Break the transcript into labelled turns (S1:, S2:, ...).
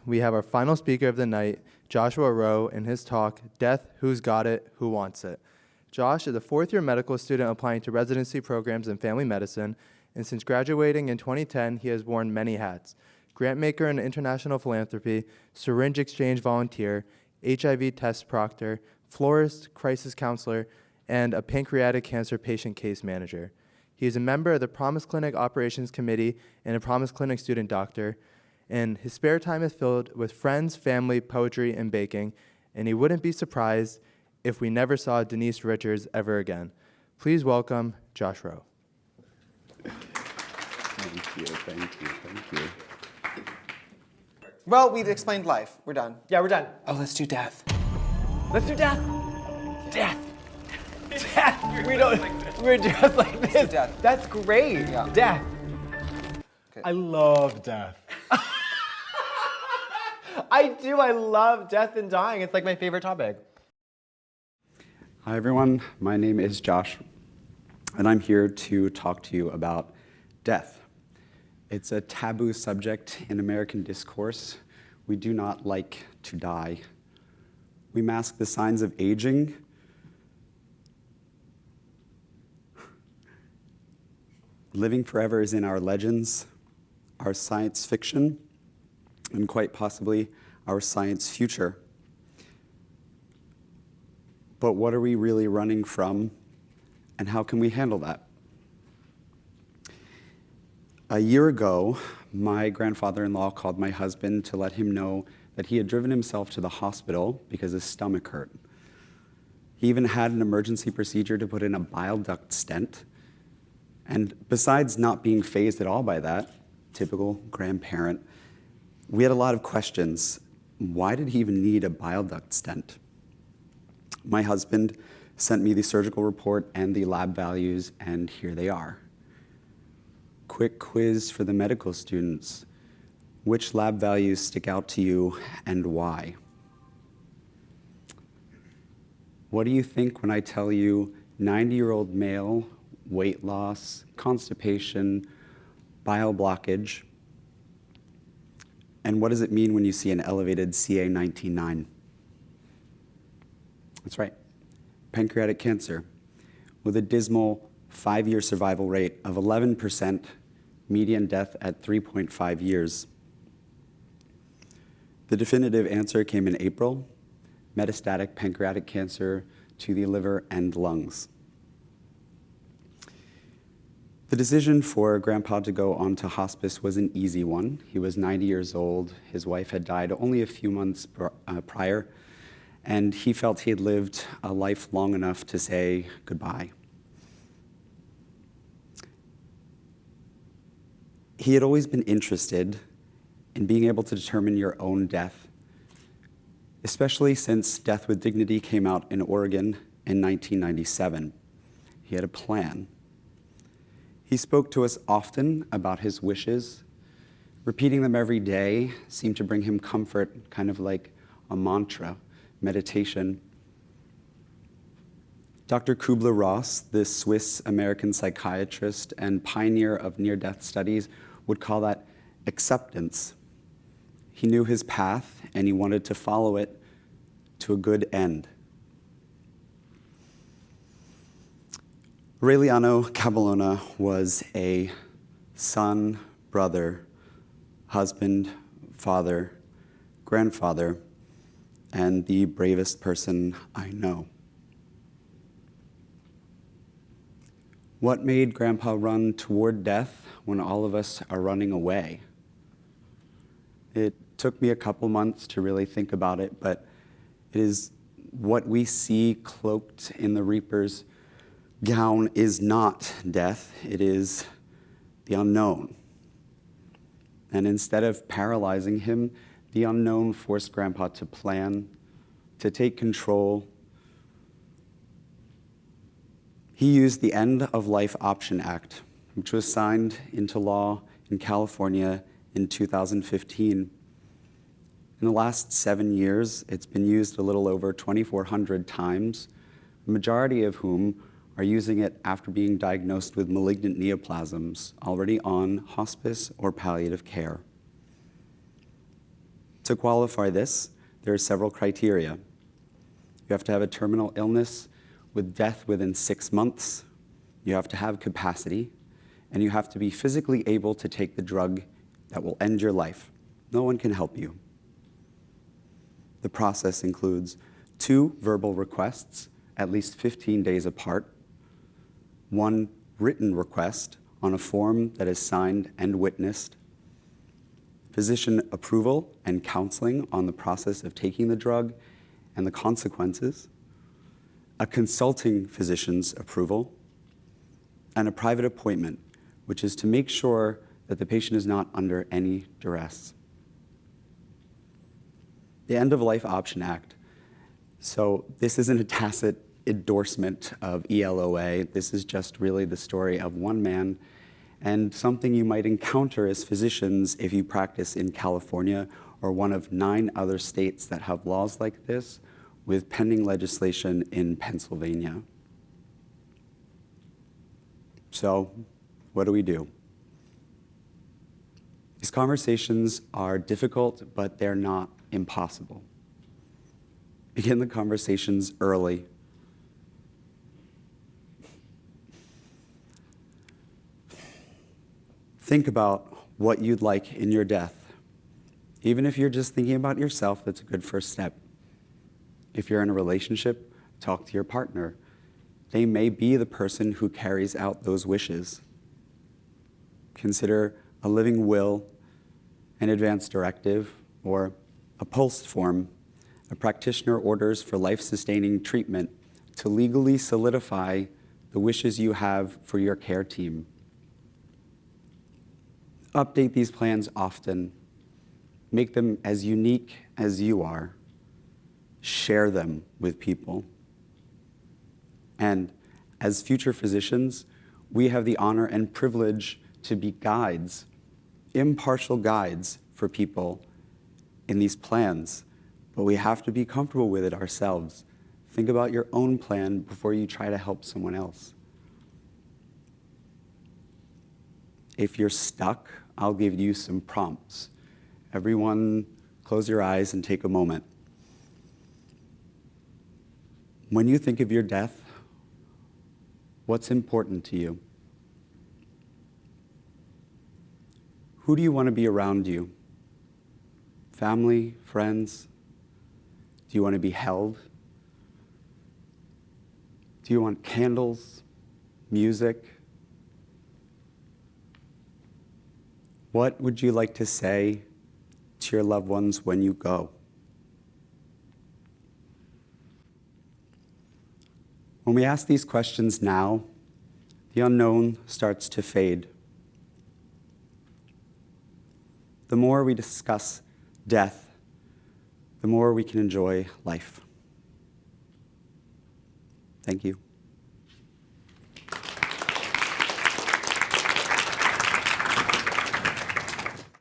S1: we have our final speaker of the night, Joshua Rowe, in his talk, Death, Who's Got It, Who Wants It? Josh is a fourth-year medical student applying to residency programs in family medicine, and since graduating in 2010, he has worn many hats: grantmaker in international philanthropy, syringe exchange volunteer, HIV test proctor, florist, crisis counselor, and a pancreatic cancer patient case manager. He is a member of the Promise Clinic Operations Committee and a Promise Clinic student doctor, and his spare time is filled with friends, family, poetry, and baking, and he wouldn't be surprised if we never saw Denise Richards ever again. Please welcome Josh Rowe.
S2: Thank you.
S3: Well, we've explained life. We're done.
S4: Yeah, we're done.
S3: Oh, let's do death.
S4: Let's do death. Death. Death. We're just like this.
S3: Death.
S4: That's great.
S3: Yeah.
S4: Death.
S3: Okay.
S4: I love death. I do. I love death and dying. It's like my favorite topic.
S2: Hi everyone, my name is Josh, and I'm here to talk to you about death. It's a taboo subject in American discourse. We do not like to die. We mask the signs of aging. Living forever is in our legends, our science fiction, and quite possibly our science future. But what are we really running from, and how can we handle that? A year ago, my grandfather-in-law called my husband to let him know that he had driven himself to the hospital because his stomach hurt. He even had an emergency procedure to put in a bile duct stent. And besides not being fazed at all by that, typical grandparent, we had a lot of questions. Why did he even need a bile duct stent? My husband sent me the surgical report and the lab values, and here they are. Quick quiz for the medical students. Which lab values stick out to you and why? What do you think when I tell you 90-year-old male, weight loss, constipation, bile blockage? And what does it mean when you see an elevated CA19-9? That's right, pancreatic cancer, with a dismal 5-year survival rate of 11%, median death at 3.5 years. The definitive answer came in April: metastatic pancreatic cancer to the liver and lungs. The decision for Grandpa to go on to hospice was an easy one. He was 90 years old. His wife had died only a few months prior, and he felt he had lived a life long enough to say goodbye. He had always been interested in being able to determine your own death, especially since Death with Dignity came out in Oregon in 1997. He had a plan. He spoke to us often about his wishes. Repeating them every day seemed to bring him comfort, kind of like a mantra, meditation. Dr. Kubler-Ross, the Swiss-American psychiatrist and pioneer of near-death studies, would call that acceptance. He knew his path, and he wanted to follow it to a good end. Aureliano Caballona was a son, brother, husband, father, grandfather, and the bravest person I know. What made Grandpa run toward death when all of us are running away? It took me a couple months to really think about it, but it is what we see cloaked in the Reaper's gown is not death, it is the unknown. And instead of paralyzing him, the unknown forced Grandpa to plan, to take control. He used the End of Life Option Act, which was signed into law in California in 2015. In the last 7 years, it's been used a little over 2,400 times, the majority of whom are using it after being diagnosed with malignant neoplasms, already on hospice or palliative care. To qualify this, there are several criteria. You have to have a terminal illness with death within 6 months. You have to have capacity, and you have to be physically able to take the drug that will end your life. No one can help you. The process includes 2 verbal requests, at least 15 days apart, 1 written request on a form that is signed and witnessed, physician approval and counseling on the process of taking the drug and the consequences, a consulting physician's approval, and a private appointment, which is to make sure that the patient is not under any duress. The End of Life Option Act. So this isn't a tacit endorsement of ELOA. This is just really the story of one man and something you might encounter as physicians if you practice in California or one of 9 other states that have laws like this, with pending legislation in Pennsylvania. So, what do we do? These conversations are difficult, but they're not impossible. Begin the conversations early. Think about what you'd like in your death. Even if you're just thinking about yourself, that's a good first step. If you're in a relationship, talk to your partner. They may be the person who carries out those wishes. Consider a living will, an advance directive, or a post form. A practitioner orders for life-sustaining treatment to legally solidify the wishes you have for your care team. Update these plans often. Make them as unique as you are. Share them with people. And as future physicians, we have the honor and privilege to be guides, impartial guides for people in these plans, but we have to be comfortable with it ourselves. Think about your own plan before you try to help someone else. If you're stuck, I'll give you some prompts. Everyone, close your eyes and take a moment. When you think of your death, what's important to you? Who do you want to be around you? Family, friends? Do you want to be held? Do you want candles, music? What would you like to say to your loved ones when you go? When we ask these questions now, the unknown starts to fade. The more we discuss death, the more we can enjoy life. Thank you.